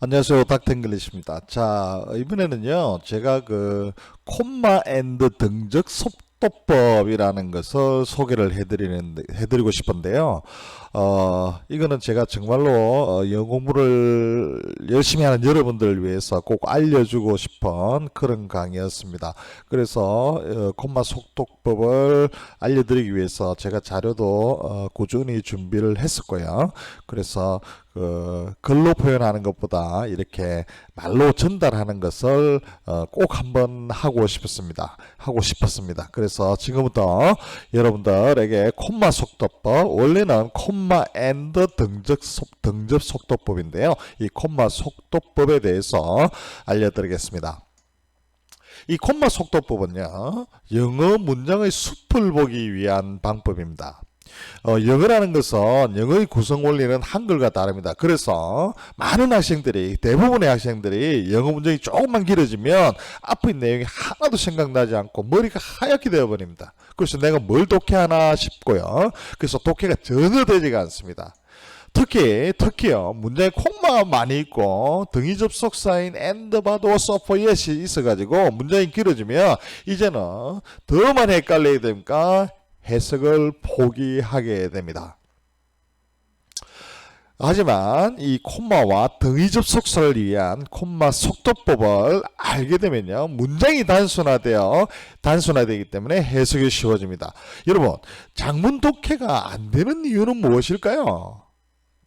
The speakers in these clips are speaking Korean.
안녕하세요. 닥터잉글리시입니다. 자, 이번에는요, 제가 콤마 앤드 등적 속도법이라는 것을 소개를 해드리고 싶은데요. 이거는 제가 정말로 영어 공부를 열심히 하는 여러분들을 위해서 꼭 알려주고 싶은 그런 강의였습니다. 그래서 콤마 속도법을 알려드리기 위해서 제가 자료도 꾸준히 준비를 했었고요. 그래서 글로 표현하는 것보다 이렇게 말로 전달하는 것을 꼭 한번 하고 싶었습니다. 그래서 지금부터 여러분들에게 콤마 속도법, 원래는 콤마 앤드 등접 속도법인데요. 이 콤마 속도법에 대해서 알려드리겠습니다. 이 콤마 속도법은요, 영어 문장의 숲을 보기 위한 방법입니다. 영어라는 것은 영어의 구성 원리는 한글과 다릅니다. 그래서 많은 학생들이, 대부분의 학생들이 영어 문장이 조금만 길어지면 앞의 내용이 하나도 생각나지 않고 머리가 하얗게 되어버립니다. 그래서 내가 뭘 독해하나 싶고요. 그래서 독해가 전혀 되지가 않습니다. 특히요, 문장에 콤마가 많이 있고 등위 접속사인 and, but, or, so, for, yes이 있어가지고 문장이 길어지면 이제는 더만 헷갈려야 되니까 해석을 포기하게 됩니다. 하지만 이 콤마와 등위 접속사를 위한 콤마 속도법을 알게 되면요, 문장이 단순화되기 때문에 해석이 쉬워집니다. 여러분, 작문 독해가 안 되는 이유는 무엇일까요?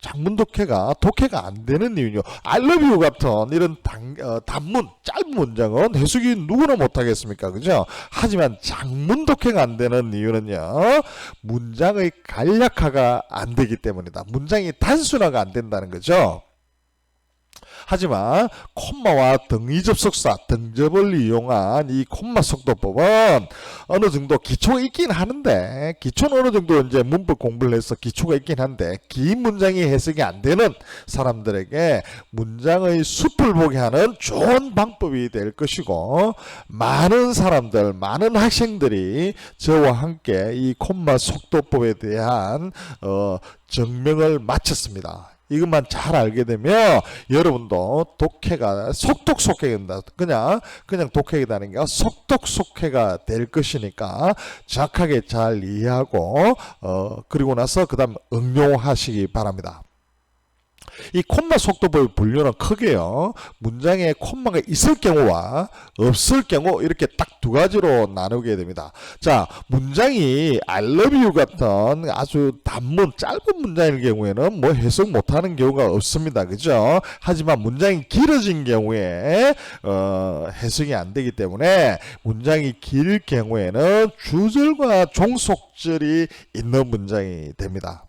작문 독해가 안 되는 이유는요, I love you 같은 이런 단문, 짧은 문장은 해석이 누구나 못하겠습니까? 그죠? 하지만 작문 독해가 안 되는 이유는요, 문장의 간략화가 안 되기 때문이다. 문장이 단순화가 안 된다는 거죠. 하지만 콤마와 등위 접속사, 등접을 이용한 이 콤마 속도법은 어느 정도 기초가 있긴 하는데, 기초는 어느 정도 이제 문법 공부를 해서 기초가 있긴 한데, 긴 문장이 해석이 안 되는 사람들에게 문장의 숲을 보게 하는 좋은 방법이 될 것이고, 많은 사람들, 많은 학생들이 저와 함께 이 콤마 속도법에 대한 증명을 마쳤습니다. 이것만 잘 알게 되면 여러분도 독해가 속독속해가 된다. 그냥 독해가 되는 게 속독속해가 될 것이니까 정확하게 잘 이해하고 그리고 나서 그 다음 응용하시기 바랍니다. 이 콤마 속도법의 분류는 크게요, 문장에 콤마가 있을 경우와 없을 경우 이렇게 딱 두 가지로 나누게 됩니다. 자, 문장이 I love you 같은 아주 단문, 짧은 문장일 경우에는 뭐 해석 못하는 경우가 없습니다. 그죠? 하지만 문장이 길어진 경우에 해석이 안 되기 때문에, 문장이 길 경우에는 주절과 종속절이 있는 문장이 됩니다.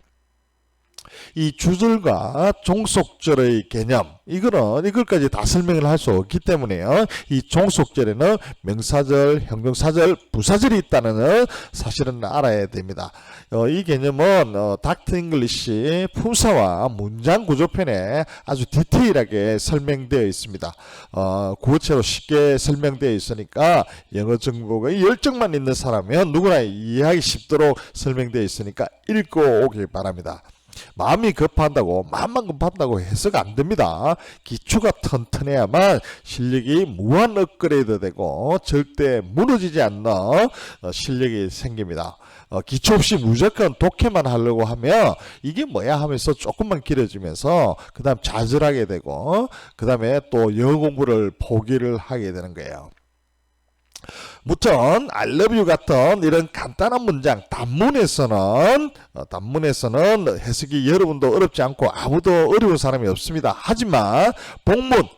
이 주절과 종속절의 개념, 이걸까지 다 설명을 할 수 없기 때문에요, 이 종속절에는 명사절, 형용사절, 부사절이 있다는 사실은 알아야 됩니다. 이 개념은 닥터 잉글리시 품사와 문장 구조편에 아주 디테일하게 설명되어 있습니다. 구어체로 쉽게 설명되어 있으니까 영어 정보가 열정만 있는 사람은 누구나 이해하기 쉽도록 설명되어 있으니까 읽고 오길 바랍니다. 마음만 급한다고 해석 안 됩니다. 기초가 튼튼해야만 실력이 무한 업그레이드 되고 절대 무너지지 않는 실력이 생깁니다. 기초 없이 무조건 독해만 하려고 하면 이게 뭐야 하면서 조금만 길어지면서 그 다음 좌절하게 되고 그 다음에 또 영어 공부를 포기를 하게 되는 거예요. 무튼 I love you 같은 이런 간단한 문장, 단문에서는 해석이 여러분도 어렵지 않고 아무도 어려운 사람이 없습니다. 하지만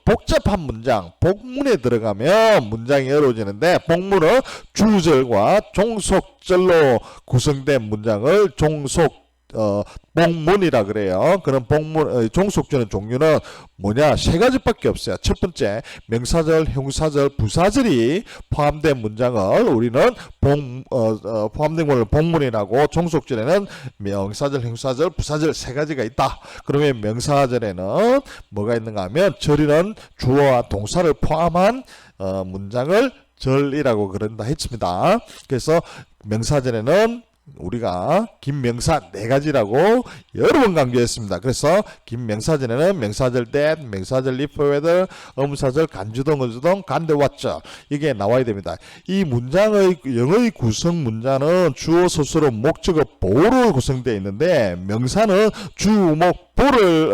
복잡한 문장, 복문에 들어가면 문장이 어려워지는데, 복문은 주절과 종속절로 구성된 문장을 복문이라 그래요. 그런 종속절의 종류는 뭐냐? 세 가지밖에 없어요. 첫 번째, 명사절, 형사절, 부사절이 포함된 문장을 우리는 포함된 문을 복문이라고, 종속절에는 명사절, 형사절, 부사절 세 가지가 있다. 그러면 명사절에는 뭐가 있는가 하면, 절이는 주어와 동사를 포함한 문장을 절이라고 그런다 했습니다. 그래서 명사절에는 우리가 긴 명사 네 가지라고 여러 번 강조했습니다. 그래서 긴 명사절에는 명사절 that, 명사절 if, whether, 의문사절 간주동, 어주동, 간대, 왔절 이게 나와야 됩니다. 이 문장의 영어의 구성 문장은 주어, 서술어, 목적어, 보로 구성되어 있는데 명사는 주, 목, 보를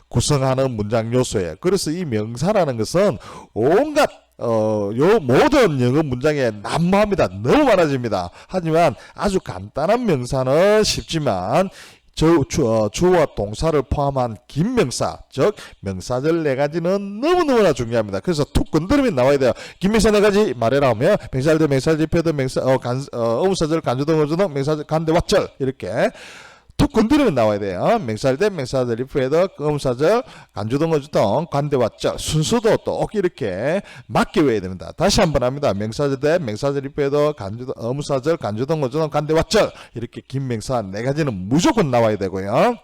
구성하는 문장 요소예요. 그래서 이 명사라는 것은 온갖 요 모든 영어 문장에 난무합니다. 너무 많아집니다. 하지만 아주 간단한 명사는 쉽지만 주어와 동사를 포함한 긴 명사, 즉 명사절 네 가지는 너무너무나 중요합니다. 그래서 툭 건드리면 나와야 돼요. 긴 명사 네 가지 말해라 하면 명사절, 명사절, 표현, 의문사절, 간주동, 어주동, 명사절, 간대, 왓절 이렇게 툭 건드리면 나와야 돼요. 명사절 때 명사절, if, whether, 의문사절, 간주동, 어주동, 간대, 왓절 순서도 또 이렇게 맞게 외워야 됩니다. 다시 한번 합니다. 명사절 때 명사절, if, whether, 의문사절, 간주동, 어주동, 간대, 왓절 이렇게 긴 명사 네 가지는 무조건 나와야 되고요.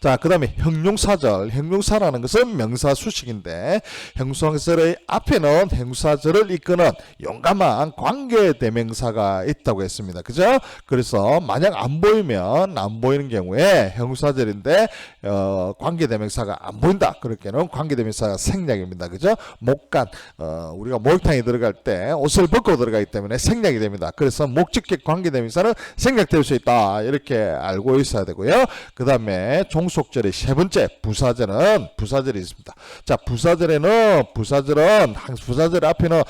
자, 그 다음에 형용사절. 형용사라는 것은 명사 수식인데 형용사절의 앞에는 형용사절을 이끄는 용감한 관계대명사가 있다고 했습니다. 그죠? 그래서 만약 안 보이는 경우에 형용사절인데 관계대명사가 안 보인다. 그렇게는 관계대명사가 생략입니다. 그죠? 목간 우리가 목욕탕에 들어갈 때 옷을 벗고 들어가기 때문에 생략이 됩니다. 그래서 목적격 관계대명사는 생략될 수 있다. 이렇게 알고 있어야 되고요. 그 다음에 종속절의 세 번째 부사절이 있습니다. 자, 부사절 앞에는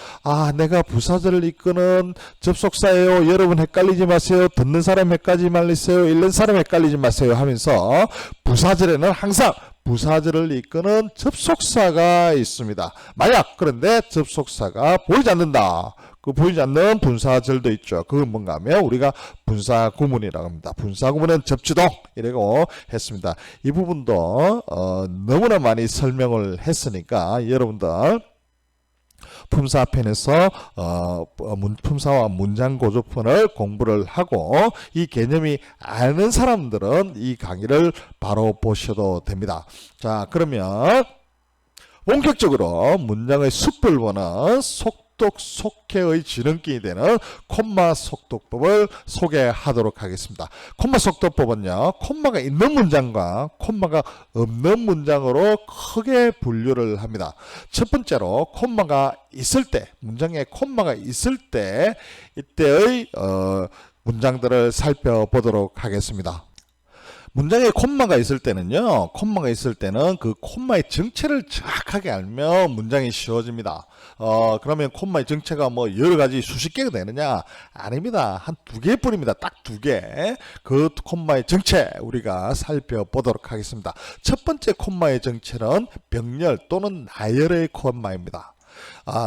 내가 부사절을 이끄는 접속사예요. 여러분 헷갈리지 마세요. 듣는 사람 헷갈리지 마세요. 읽는 사람 헷갈리지 마세요 하면서 부사절에는 항상 부사절을 이끄는 접속사가 있습니다. 만약 그런데 접속사가 보이지 않는다. 그 보이지 않는 분사절도 있죠. 그건 뭔가 하면 우리가 분사구문이라고 합니다. 분사구문은 접주동 이라고 했습니다. 이 부분도 너무나 많이 설명을 했으니까 여러분들 품사편에서 품사와 문장고조편을 공부를 하고 이 개념이 아는 사람들은 이 강의를 바로 보셔도 됩니다. 자, 그러면 본격적으로 문장의 숲을 보는 속독속해의 지름길이 되는 콤마 속독법을 소개하도록 하겠습니다. 콤마 속독법은요, 콤마가 있는 문장과 콤마가 없는 문장으로 크게 분류를 합니다. 첫 번째로 콤마가 있을 때, 문장에 콤마가 있을 때 이때의 문장들을 살펴보도록 하겠습니다. 문장에 콤마가 있을 때는요, 그 콤마의 정체를 정확하게 알면 문장이 쉬워집니다. 그러면 콤마의 정체가 뭐 여러 가지 수십 개가 되느냐? 아닙니다. 한 두 개뿐입니다. 딱 두 개. 그 콤마의 정체 우리가 살펴보도록 하겠습니다. 첫 번째 콤마의 정체는 병렬 또는 나열의 콤마입니다.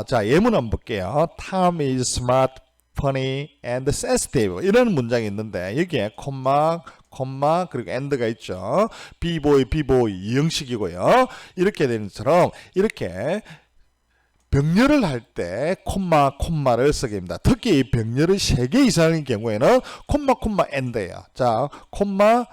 자, 예문 한번 볼게요. Tom is smart, funny, and sensitive. 이런 문장이 있는데 여기에 콤마 그리고 and가 있죠. 비보이 이형식이고요. 이렇게 되는 것처럼 이렇게 병렬을 할 때 콤마를 쓰게 됩니다. 특히 병렬이 3개 이상인 경우에는 콤마 and예요. 자, 콤마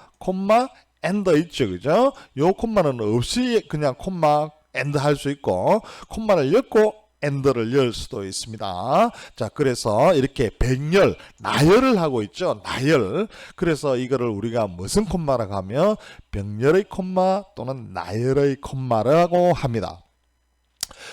and 있죠. 그죠? 요 콤마는 없이 그냥 콤마 and 할 수 있고 콤마를 엮고 and를 열 수도 있습니다. 자, 그래서 이렇게 병렬, 나열을 하고 있죠. 나열. 그래서 이거를 우리가 무슨 콤마라고 하면 병렬의 콤마 또는 나열의 콤마라고 합니다.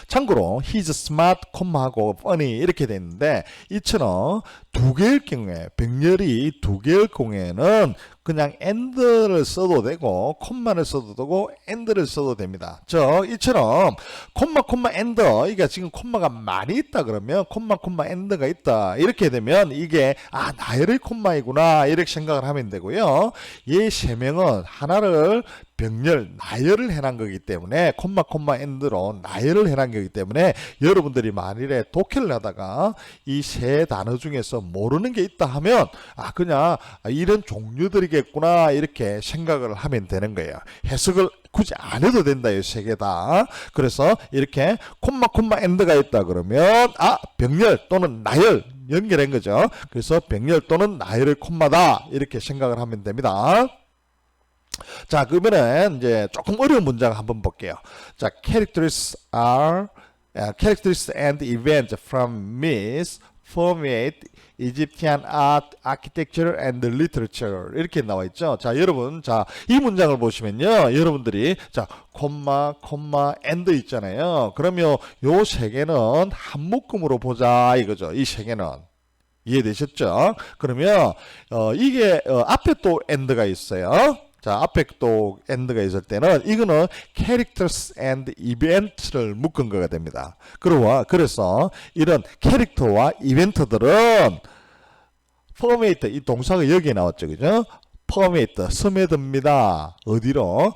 참고로 he's smart, 콤마하고 funny 이렇게 되어 있는데 이처럼 두 개일 경우에 병렬이 두 개일 경우에는 그냥 and를 써도 되고 콤마를 써도 되고 and를 써도 됩니다. 이처럼 콤마 and 이게 지금 콤마가 많이 있다 그러면 콤마 and가 있다 이렇게 되면 이게 나열의 콤마이구나 이렇게 생각을 하면 되고요. 이 세 명은 하나를 병렬 나열을 해놓은 거기 때문에 콤마 and로 나열을 해놓은 거기 때문에 여러분들이 만일에 독해를 하다가 이 세 단어 중에서 모르는 게 있다 하면 그냥 이런 종류들이겠구나 이렇게 생각을 하면 되는 거예요. 해석을 굳이 안 해도 된다. 이 세 개 다. 그래서 이렇게 콤마 and가 있다 그러면 병렬 또는 나열 연결한 거죠. 그래서 병렬 또는 나열의 콤마다 이렇게 생각을 하면 됩니다. 자, 그러면은 이제 조금 어려운 문장 한번 볼게요. 자, characteristics and events from Miss permeate Egyptian art, architecture and literature 이렇게 나와 있죠. 자, 여러분, 자, 이 문장을 보시면요, 여러분들이 자, 콤마, and 있잖아요. 그러면 요 세 개는 한 묶음으로 보자 이거죠. 이 세 개는 이해되셨죠? 그러면 이게 앞에 또 and가 있어요. 자, 앞에 또 and가 있을 때는 이거는 characters and event를 묶은 거가 됩니다. 그래서 이런 캐릭터와 이벤트들은 permeate, 이 동사가 여기에 나왔죠. 그죠? permeate, 스며듭니다. 어디로?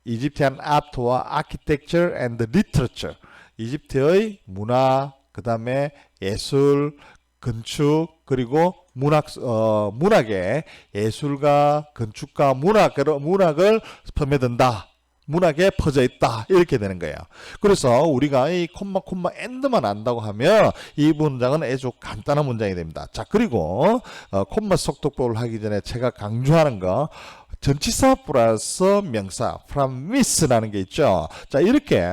Egyptian art와 architecture and literature. 이집트의 문화, 그 다음에 예술, 건축, 그리고 문학의 예술가, 건축가, 문학을 스며든다. 문학에 퍼져 있다. 이렇게 되는 거예요. 그래서 우리가 이 콤마, and만 안다고 하면 이 문장은 아주 간단한 문장이 됩니다. 자, 그리고 콤마 속독법을 하기 전에 제가 강조하는 거, 전치사 플러스 명사, promise라는 게 있죠. 자, 이렇게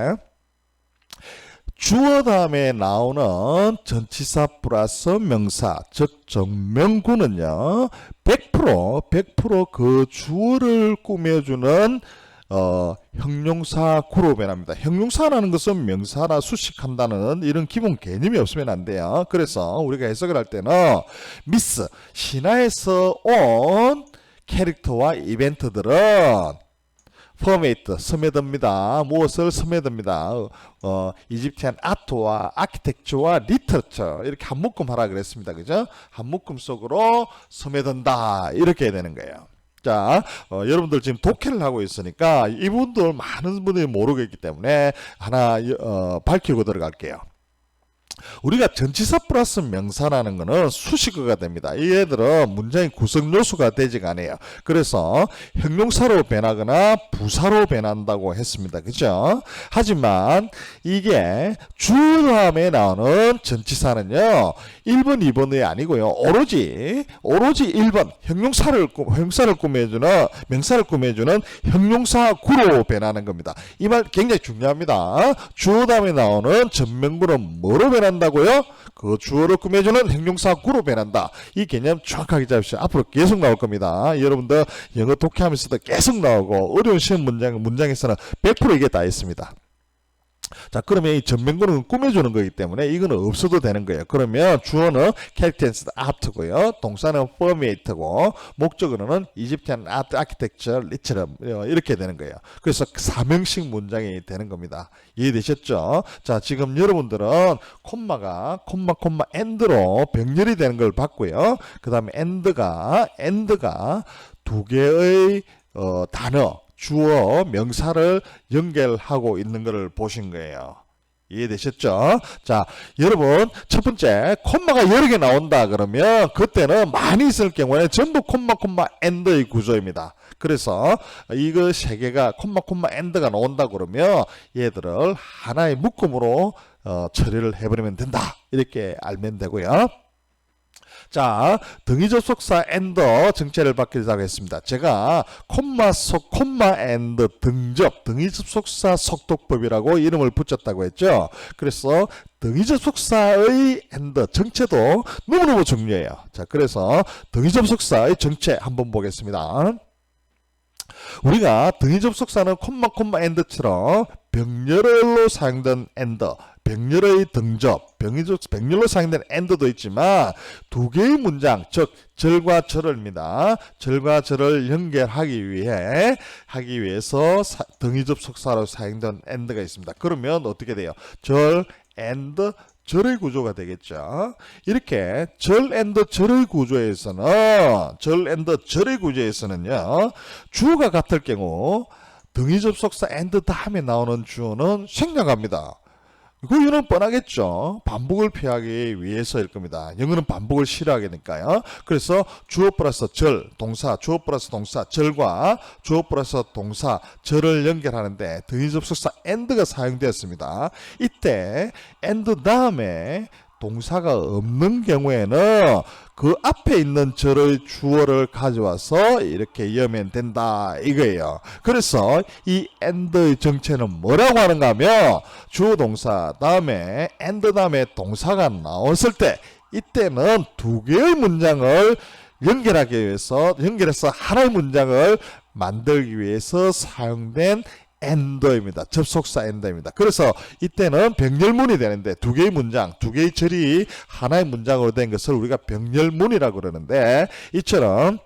주어 다음에 나오는 전치사 플러스 명사, 즉 정명구는요 100% 그 주어를 꾸며주는 형용사 구로 변합니다. 형용사라는 것은 명사나 수식한다는 이런 기본 개념이 없으면 안 돼요. 그래서 우리가 해석을 할 때는 미스, 신화에서 온 캐릭터와 이벤트들은 permeate, 스며듭니다. 무엇을 스며듭니다. 이집트한 아트와 아키텍처와 리터처 이렇게 한 묶음 하라 그랬습니다. 그죠? 한 묶음 속으로 스며든다. 이렇게 되는 거예요. 자, 여러분들 지금 독해를 하고 있으니까 이분들 많은 분들이 모르겠기 때문에 하나 밝히고 들어갈게요. 우리가 전치사 플러스 명사라는 것은 수식어가 됩니다. 이 애들은 문장의 구성 요소가 되지가 않아요. 그래서 형용사로 변하거나 부사로 변한다고 했습니다. 그죠? 하지만 이게 주어 다음에 나오는 전치사는요 1번, 2번이 아니고요 오로지 1번 형용사를 꾸며주는 명사를 꾸며주는 형용사구로 변하는 겁니다. 이 말 굉장히 중요합니다. 주어 다음에 나오는 전명구는 뭐로 변한다고요? 그 주어를 꾸며주는 형용사구로 변한다. 이 개념 정확하게 잡으시죠. 앞으로 계속 나올 겁니다. 여러분들 영어 독해하면서도 계속 나오고 어려운 시험 문장에서는 100% 이게 다 있습니다. 자, 그러면 이 전명구는 꾸며주는 거기 때문에 이거는 없어도 되는 거예요. 그러면 주어는 characters art고요. 동사는 permeate고 목적어는 Egyptian art, architecture, literature 이렇게 되는 거예요. 그래서 사명식 문장이 되는 겁니다. 이해되셨죠? 자, 지금 여러분들은 콤마가 and로 병렬이 되는 걸 봤고요. 그 다음에 and가 두 개의 단어 주어, 명사를 연결하고 있는 것을 보신 거예요. 이해되셨죠? 자, 여러분 첫 번째 콤마가 여러 개 나온다 그러면 그때는 많이 있을 경우에는 전부 콤마, and의 구조입니다. 그래서 이거 세 개가 콤마, and가 나온다 그러면 얘들을 하나의 묶음으로 처리를 해버리면 된다. 이렇게 알면 되고요. 자, 등위 접속사 and 정체를 바뀌자고 했습니다. 제가 콤마 and 등접, 등위 접속사 속독법이라고 이름을 붙였다고 했죠. 그래서 등위 접속사의 and 정체도 너무너무 중요해요. 자, 그래서 등위 접속사의 정체 한번 보겠습니다. 우리가 등위 접속사는 콤마 and처럼 병렬로 사용된 and, 병렬의 등접, 병렬로 사용된 and도 있지만 두 개의 문장, 즉 절과 절입니다. 절과 절을 연결하기 위해서 등위 접속사로 사용된 and가 있습니다. 그러면 어떻게 돼요? 절, and, 절의 구조가 되겠죠. 이렇게 절 and 절의 구조에서는요, 주어가 같을 경우 등위 접속사 and 다음에 나오는 주어는 생략합니다. 그 이유는 뻔하겠죠. 반복을 피하기 위해서일 겁니다. 영어는 반복을 싫어하니까요. 그래서 주어 플러스 절, 동사, 주어 플러스 동사, 절과 주어 플러스 동사, 절을 연결하는데 등위 접속사 and가 사용되었습니다. 이때 and 다음에 동사가 없는 경우에는 그 앞에 있는 절의 주어를 가져와서 이렇게 이으면 된다 이거예요. 그래서 이 and의 정체는 뭐라고 하는가 하면 주어 동사 다음에 and 다음에 동사가 나왔을 때 이때는 두 개의 문장을 연결하기 위해서 연결해서 하나의 문장을 만들기 위해서 사용된 and입니다. 접속사 and입니다. 그래서 이때는 병렬문이 되는데 두 개의 문장, 두 개의 절이 하나의 문장으로 된 것을 우리가 병렬문이라고 그러는데 이처럼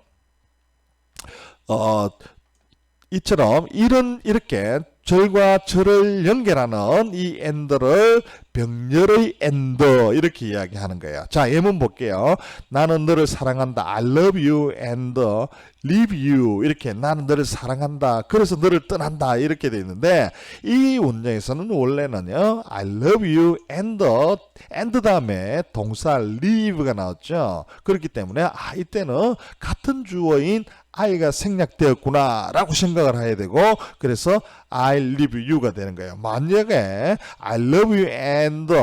이렇게 절과 절을 연결하는 이 and를 병렬의 and 이렇게 이야기하는 거예요. 자, 예문 볼게요. 나는 너를 사랑한다. I love you and leave you. 이렇게 나는 너를 사랑한다. 그래서 너를 떠난다. 이렇게 되어 있는데 이 문장에서는 원래는요. I love you and 다음에 동사 leave가 나왔죠. 그렇기 때문에 이때는 같은 주어인 I가 생략되었구나 라고 생각을 해야 되고 그래서 I leave you가 되는 거예요. 만약에 I love you and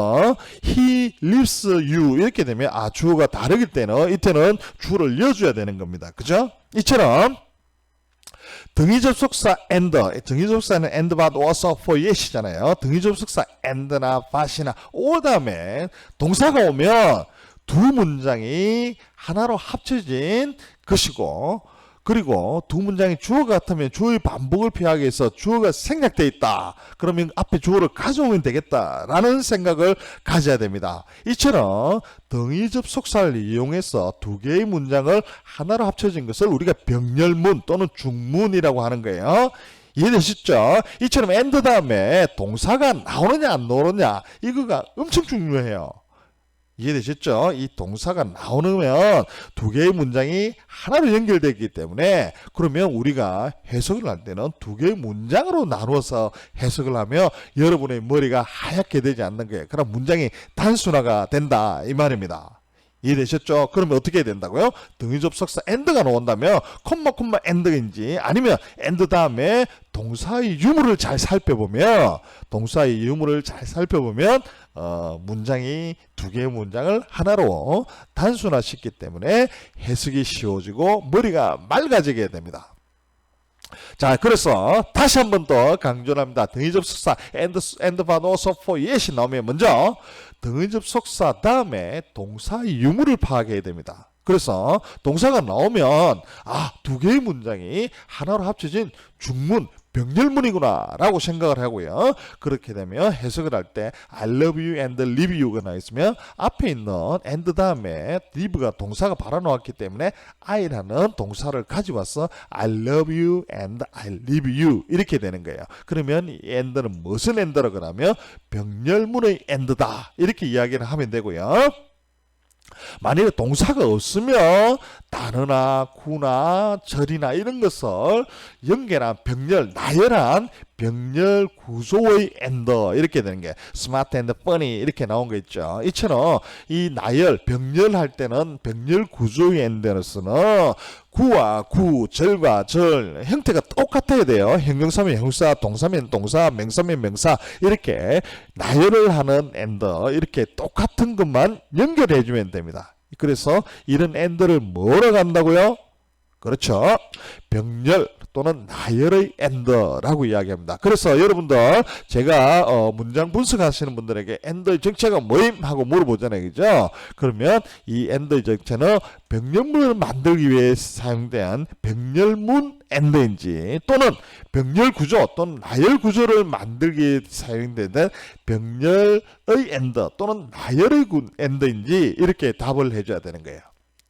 he leaves you 이렇게 되면 주어가 다르기 때문에 이때는 주어를 이어줘야 되는 겁니다. 그죠? 이처럼 등위 접속사 and, 등위 접속사는 and, but, was, for, yes이잖아요. 등위 접속사 and나 but이나 or 다음에 동사가 오면 두 문장이 하나로 합쳐진 것이고 그리고 두 문장이 주어 같으면 주어의 반복을 피하기 위해서 주어가 생략되어 있다. 그러면 앞에 주어를 가져오면 되겠다라는 생각을 가져야 됩니다. 이처럼 등위 접속사를 이용해서 두 개의 문장을 하나로 합쳐진 것을 우리가 병렬문 또는 중문이라고 하는 거예요. 이해되셨죠? 이처럼 and 다음에 동사가 나오느냐 안 나오느냐 이거가 엄청 중요해요. 이해되셨죠? 이 동사가 나오면 두 개의 문장이 하나로 연결되기 때문에 그러면 우리가 해석을 할 때는 두 개의 문장으로 나누어서 해석을 하면 여러분의 머리가 하얗게 되지 않는 거예요. 그럼 문장이 단순화가 된다 이 말입니다. 이해되셨죠? 그러면 어떻게 해야 된다고요? 등위 접속사 and가 나온다면 콤마 and인지 아니면 and 다음에 동사의 유무를 잘 살펴보면 문장이 두 개의 문장을 하나로 단순화시키기 때문에 해석이 쉬워지고 머리가 맑아지게 됩니다. 자, 그래서 다시 한 번 더 강조를 합니다. 등위 접속사 and, but, also, for, yes이 나오면 먼저 등위 접속사 다음에 동사의 유무를 파악해야 됩니다. 그래서 동사가 나오면 두 개의 문장이 하나로 합쳐진 중문 병렬문이구나 라고 생각을 하고요. 그렇게 되면 해석을 할 때 I love you and leave you가 나와 있으면 앞에 있는 and 다음에 leave가 동사가 바로 나왔기 때문에 I라는 동사를 가져와서 I love you and I leave you 이렇게 되는 거예요. 그러면 이 and는 무슨 and라고 하면 병렬문의 and다 이렇게 이야기를 하면 되고요. 만약에 동사가 없으면 단어나 구나 절이나 이런 것을 연결한 병렬, 나열한 병렬 구조의 and 이렇게 되는 게 smart and funny 이렇게 나온 거 있죠. 이처럼 이 나열, 병렬할 때는 병렬 구조의 and로서는 구와 구, 절과 절 형태가 똑같아야 돼요. 형용사면 형용사, 동사면 동사, 명사면 명사 이렇게 나열을 하는 and 이렇게 똑같은 것만 연결해 주면 됩니다. 그래서 이런 and를 뭐라고 한다고요? 그렇죠. 병렬 또는 나열의 and라고 이야기합니다. 그래서 여러분들 제가 문장 분석하시는 분들에게 and의 정체가 뭐임? 하고 물어보잖아요. 그죠? 그러면 이 and의 정체는 병렬문을 만들기 위해 사용된 병렬문 and인지 또는 병렬 구조 또는 나열 구조를 만들기 위해 사용되는 병렬의 and 또는 나열의 and인지 이렇게 답을 해줘야 되는 거예요.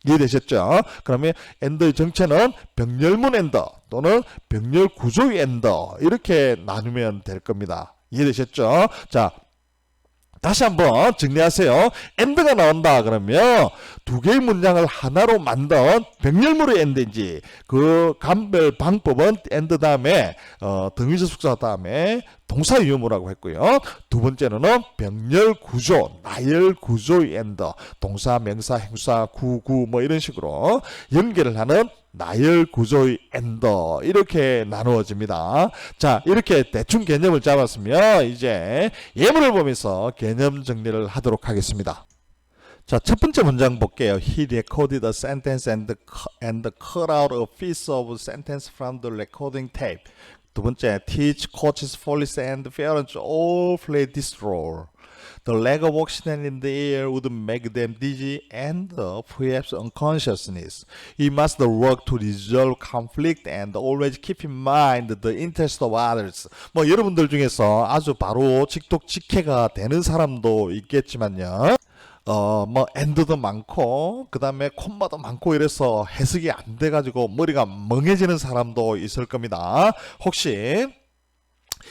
이해되셨죠? 그러면 and의 정체는 병렬문 and 또는 병렬 구조의 and 이렇게 나누면 될 겁니다. 이해되셨죠? 자, 다시 한번 정리하세요. and가 나온다 그러면 두 개의 문장을 하나로 만든 병렬문의 and인지 그 감별 방법은 and 다음에 등위 접속사 다음에 동사 유무라고 했고요. 두 번째는 병렬 구조, 나열 구조의 and 동사, 명사, 행사, 구 뭐 이런 식으로 연결을 하는 나열 구조의 and 이렇게 나누어집니다. 자, 이렇게 대충 개념을 잡았으면 이제 예문을 보면서 개념 정리를 하도록 하겠습니다. 자, 첫 번째 문장 볼게요. He recorded a sentence and cut out a piece of sentence from the recording tape. 두 번째, teach, coaches, police, and parents all play this role. The lack of oxygen in the air would make them dizzy and perhaps unconsciousness. We must work to resolve conflict and always keep in mind the interest of others. 뭐 여러분들 중에서 아주 바로 직독직해가 되는 사람도 있겠지만요. 뭐 엔드도 많고 그 다음에 콤마도 많고 이래서 해석이 안 돼가지고 머리가 멍해지는 사람도 있을 겁니다. 혹시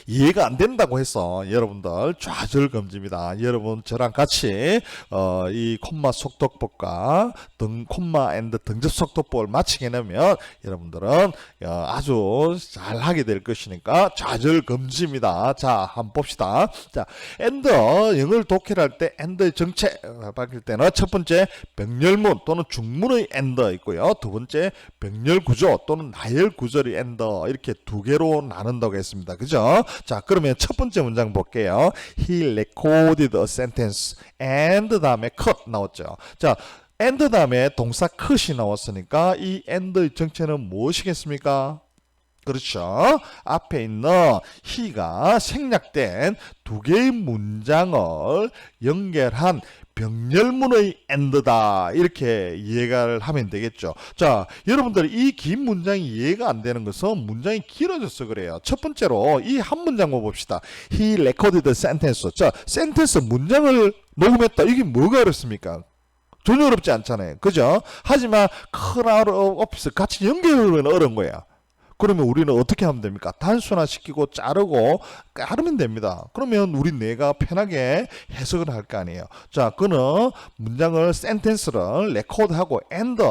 이해가 안 된다고 해서 여러분들 좌절금지입니다. 여러분 저랑 같이 이 콤마 속도법과 콤마 앤드 등접 속도법을 마치게 되면 여러분들은 아주 잘하게 될 것이니까 좌절금지입니다. 자, 한번 봅시다. 자, 앤드 영어를 독해할 때 앤드의 정체 밝힐 때는 첫 번째 병렬문 또는 중문의 앤드 있고요. 두 번째 병렬 구조 또는 나열 구조의 앤드 이렇게 두 개로 나눈다고 했습니다. 그죠? 자, 그러면 첫 번째 문장 볼게요. He recorded a sentence and 다음에 cut 나왔죠. 자, and 다음에 동사 cut이 나왔으니까 이 and의 정체는 무엇이겠습니까? 그렇죠. 앞에 있는 he가 생략된 두 개의 문장을 연결한 병렬문의 and다 이렇게 이해를 하면 되겠죠. 자, 여러분들 이 긴 문장이 이해가 안 되는 것은 문장이 길어져서 그래요. 첫 번째로 이 한 문장만 봅시다. He recorded a sentence. 자, sentence 문장을 녹음했다. 이게 뭐가 어렵습니까? 전혀 어렵지 않잖아요. 그죠? 하지만 crowd of office 같이 연결하면 어려운 거예요. 그러면 우리는 어떻게 하면 됩니까? 단순화시키고 자르고 자르면 됩니다. 그러면 우리 뇌가 편하게 해석을 할 거 아니에요. 자, 그는 문장을 센텐스를 레코드하고 and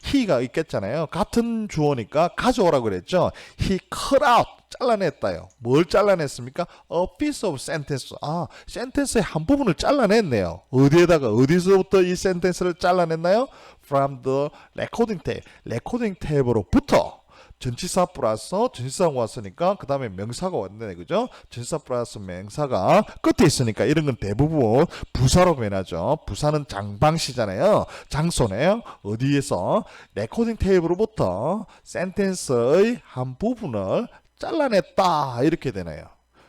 he가 있겠잖아요. 같은 주어니까 가져오라고 그랬죠. He cut out 잘라냈다요. 뭘 잘라냈습니까? A piece of sentence. 아, 센텐스의 한 부분을 잘라냈네요. 어디에다가 어디서부터 이 센텐스를 잘라냈나요? From the recording tab. 레코딩 탭으로부터 전치사 플러스 전치사가 왔으니까 그 다음에 명사가 왔네. 그죠? 전치사 플러스 명사가 끝에 있으니까 이런 건 대부분 부사로 변하죠. 부사는 장방시잖아요. 장소네요. 어디에서 레코딩 테이프로부터 센텐스의 한 부분을 잘라냈다 이렇게 되네요.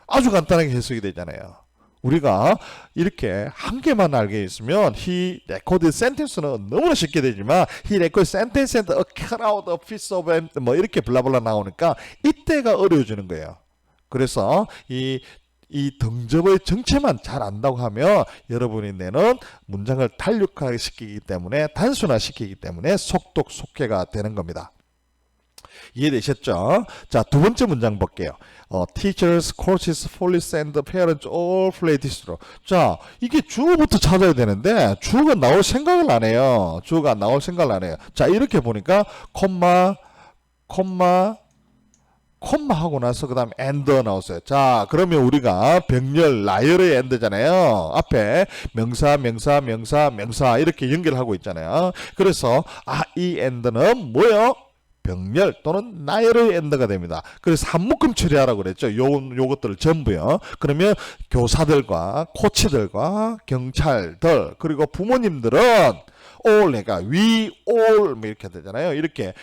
아주 간단하게 해석이 되잖아요. 우리가 이렇게 한 개만 알게 있으면 he recorded sentence는 너무나 쉽게 되지만 he recorded sentence and a cut out a piece of 뭐 이렇게 블라블라 나오니까 이때가 어려워지는 거예요. 그래서 이 등접의 정체만 잘 안다고 하면 여러분이 내는 문장을 탄력화시키기 때문에 단순화시키기 때문에 속독 속해가 되는 겁니다. 이해되셨죠? 자, 두 번째 문장 볼게요. Teachers, coaches, police, and parents all play this role. 자, 이게 주어부터 찾아야 되는데 주어가 나올 생각을 안 해요. 주어가 나올 생각을 안 해요. 자, 이렇게 보니까 콤마 하고 나서 그 다음에 and 나왔어요. 자, 그러면 우리가 병렬 나열의 and잖아요. 앞에 명사 이렇게 연결하고 있잖아요. 그래서 이 and는 뭐요? 병렬 또는 나열의 엔드가 됩니다. 그래서 한 묶음 처리하라고 그랬죠. 요것들을 전부요. 그러면 교사들과 코치들과 경찰들 그리고 부모님들은 all 내가 we all 이렇게 되잖아요. 이렇게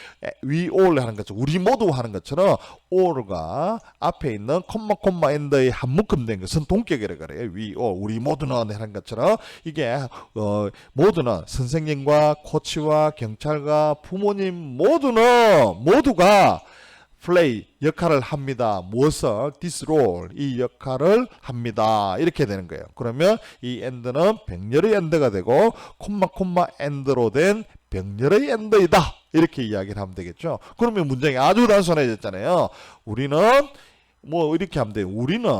we all 하는 것처럼 우리 모두 하는 것처럼 all가 앞에 있는 콤마 엔드의 한 묶음 된 것은 동격이라 그래요. we all 우리 모두는 하는 것처럼 이게 모두는 선생님과 코치와 경찰과 부모님 모두가 play 역할을 합니다. 무엇을? this role 이 역할을 합니다. 이렇게 되는 거예요. 그러면 이 end는 병렬의 end가 되고 콤마 end로 된 병렬의 end이다. 이렇게 이야기를 하면 되겠죠. 그러면 문장이 아주 단순해졌잖아요. 우리는 뭐 이렇게 하면 돼요. 우리는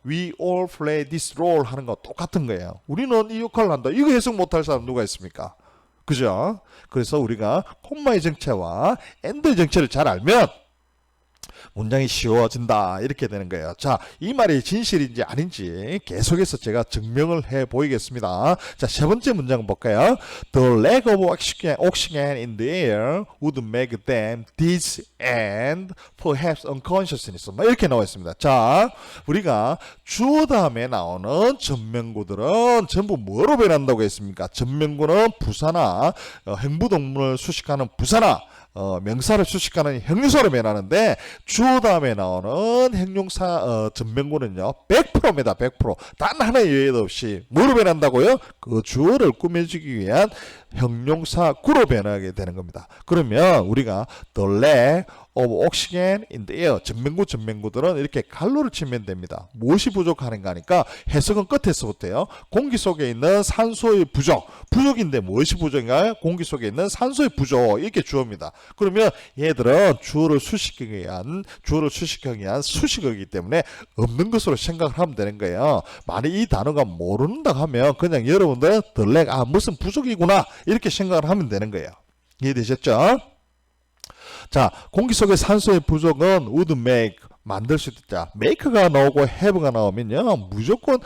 we all play this role 하는 거 똑같은 거예요. 우리는 이 역할을 한다. 이거 해석 못할 사람 누가 있습니까? 그죠? 그래서 우리가 콤마의 정체와 end의 정체를 잘 알면 문장이 쉬워진다 이렇게 되는 거예요. 자, 이 말이 진실인지 아닌지 계속해서 제가 증명을 해 보이겠습니다. 자, 세 번째 문장 볼까요? The lack of oxygen in the air would make them dizzy and perhaps unconsciousness. 이렇게 나와 있습니다. 자, 우리가 주어 다음에 나오는 전면구들은 전부 뭐로 변한다고 했습니까? 전면구는 부사나 행부동문을 수식하는 부사나 명사를 수식하는 형용사로 변하는데 주어 다음에 나오는 형용사 전명구는요 100%입니다. 100%. 단 하나의 예외도 없이 뭐로 변한다고요? 그 주어를 꾸며주기 위한 형용사구로 변하게 되는 겁니다. 그러면 우리가 the lack of oxygen in the air 전명구들은 이렇게 갈로를 치면 됩니다. 무엇이 부족하는가 하니까 해석은 끝에서부터요. 공기 속에 있는 산소의 부족인데 무엇이 부족인가요? 공기 속에 있는 산소의 부족 이렇게 주어입니다. 그러면 얘들은 주어를 수식하기 위한 수식어이기 때문에 없는 것으로 생각을 하면 되는 거예요. 만약 이 단어가 모른다 하면 그냥 여러분들은 the lack 무슨 부족이구나 이렇게 생각을 하면 되는 거예요. 이해되셨죠? 자, 공기 속의 산소의 부족은 would make 만들 수 있다. make가 나오고 have가 나오면요 무조건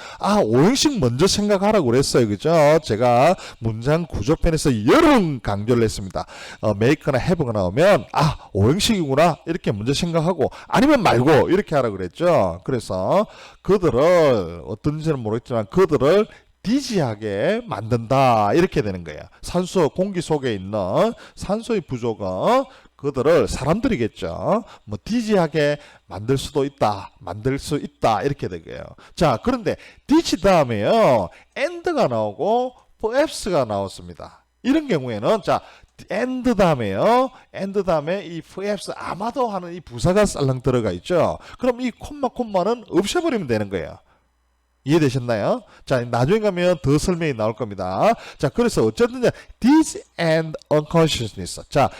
오형식 먼저 생각하라고 그랬어요. 그죠? 제가 문장 구조편에서 여러 번 강조를 했습니다. make나 have가 나오면 오형식이구나 이렇게 먼저 생각하고 아니면 말고 이렇게 하라고 그랬죠. 그래서 그들을 어떤지는 모르겠지만 그들을 디지하게 만든다 이렇게 되는 거예요. 공기 속에 있는 산소의 부족은 그들을 사람들이겠죠. 디지하게 만들 수 있다 이렇게 되고요. 자, 그런데 디지 다음에요 and가 나오고 perhaps가 나왔습니다. 이런 경우에는 자 and 다음에 이 perhaps 아마도 하는 이 부사가 쌀랑 들어가 있죠. 그럼 이 콤마는 없애버리면 되는 거예요. 이해되셨나요? 자, 나중에 가면 더 설명이 나올 겁니다. 자, 그래서 어쨌든 this and unconsciousness. 자,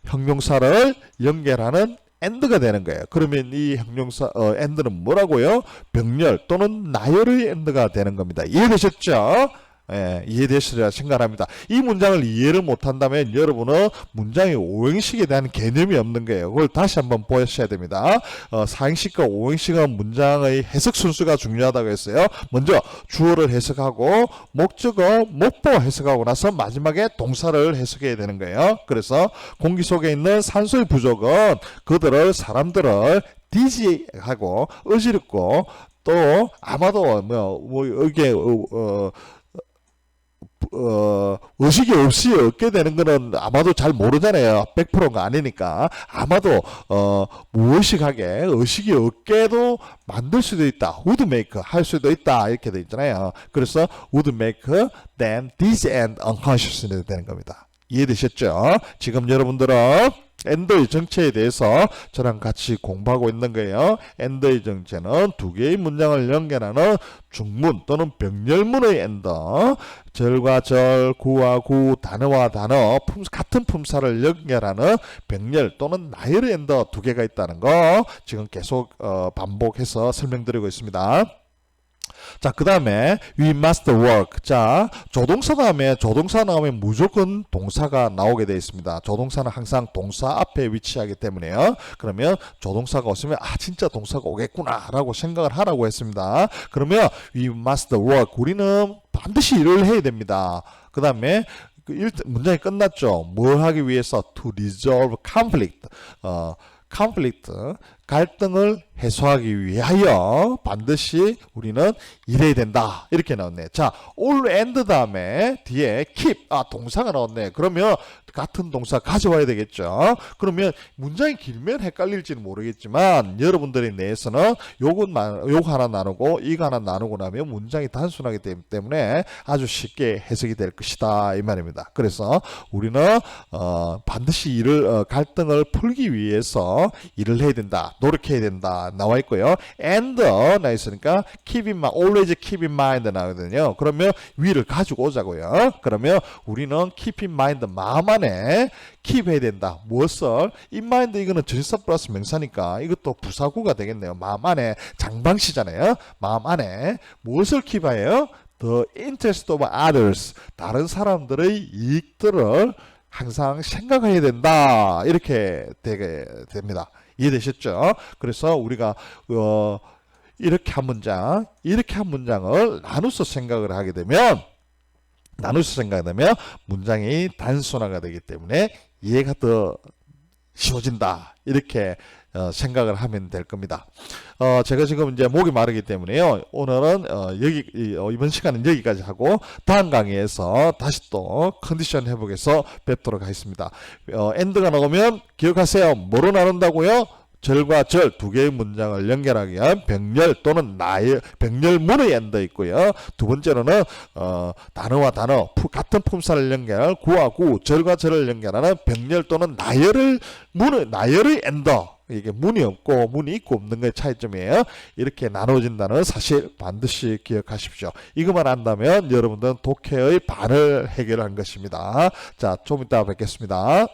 형용사를 연결하는 and가 되는 거예요. 그러면 이 형용사 and는 뭐라고요? 병렬 또는 나열의 and가 되는 겁니다. 이해되셨죠? 예, 이해되시리라 생각합니다. 이 문장을 이해를 못한다면 여러분은 문장의 오형식에 대한 개념이 없는 거예요. 그걸 다시 한번 보셔야 됩니다. 사형식과 오형식은 문장의 해석 순수가 중요하다고 했어요. 먼저 주어를 해석하고 목적어, 목보 해석하고 나서 마지막에 동사를 해석해야 되는 거예요. 그래서 공기 속에 있는 산소의 부족은 사람들을 디지하고 어지럽고 또 아마도 이게 의식이 없이 얻게 되는 거는 아마도 잘 모르잖아요. 100%가 아니니까. 아마도 무의식하게 의식이 없게도 만들 수도 있다. would make 할 수도 있다. 이렇게 되어 있잖아요. 그래서 would make them this and unconsciously 되는 겁니다. 이해되셨죠? 지금 여러분들은 and의 정체에 대해서 저랑 같이 공부하고 있는 거예요. and의 정체는 두 개의 문장을 연결하는 중문 또는 병렬문의 and, 절과 절, 구와 구, 단어와 단어, 같은 품사를 연결하는 병렬 또는 나열의 and 두 개가 있다는 거 지금 계속 반복해서 설명드리고 있습니다. 자, 그 다음에 we must work. 자, 조동사 다음에 조동사 나오면 무조건 동사가 나오게 되어 있습니다. 조동사는 항상 동사 앞에 위치하기 때문에요. 그러면 조동사가 없으면 진짜 동사가 오겠구나 라고 생각을 하라고 했습니다. 그러면 we must work. 우리는 반드시 일을 해야 됩니다. 그 다음에 문장이 끝났죠. 뭘 하기 위해서? to resolve conflict. 갈등을 해소하기 위하여 반드시 우리는 일해야 된다. 이렇게 나왔네. 자, all and 다음에 뒤에 keep 동사가 나왔네. 그러면 같은 동사 가져와야 되겠죠. 그러면 문장이 길면 헷갈릴지는 모르겠지만 여러분들의 뇌에서는 요거 하나 나누고 이거 하나 나누고 나면 문장이 단순하기 때문에 아주 쉽게 해석이 될 것이다 이 말입니다. 그래서 우리는 반드시 갈등을 풀기 위해서 일을 해야 된다. 노력해야 된다. 나와 있고요. and 나 있으니까 keep in mind, always keep in mind 나오거든요. 그러면 위를 가지고 오자고요. 그러면 우리는 keep in mind 마음 안에 keep 해야 된다. 무엇을? in mind 이거는 전치사 플러스 명사니까 이것도 부사구가 되겠네요. 마음 안에 장방시잖아요. 마음 안에 무엇을 keep 해요? The interest of others. 다른 사람들의 이익들을 항상 생각해야 된다. 이렇게 되게 됩니다. 이해되셨죠? 그래서 우리가 이렇게 한 문장을 나눠서 생각을 하게 되면 문장이 단순화가 되기 때문에 이해가 더 쉬워진다. 이렇게 생각을 하면 될 겁니다. 제가 지금 이제 목이 마르기 때문에요. 오늘은 이번 시간은 여기까지 하고 다음 강의에서 다시 또 컨디션 회복에서 뵙도록 하겠습니다. 엔드가 나오면 기억하세요. 뭐로 나눈다고요? 절과 절 두 개의 문장을 연결하기 위한 병렬 또는 병렬문의 엔드 있고요. 두 번째로는 단어와 단어 같은 품사를 연결할 구와 구, 절과 절을 연결하는 병렬 또는 나열의 엔드. 이게 문이 없고 문이 있고 없는 게 차이점이에요. 이렇게 나눠진다는 사실 반드시 기억하십시오. 이것만 안다면 여러분들은 독해의 반을 해결한 것입니다. 자, 좀 이따 뵙겠습니다.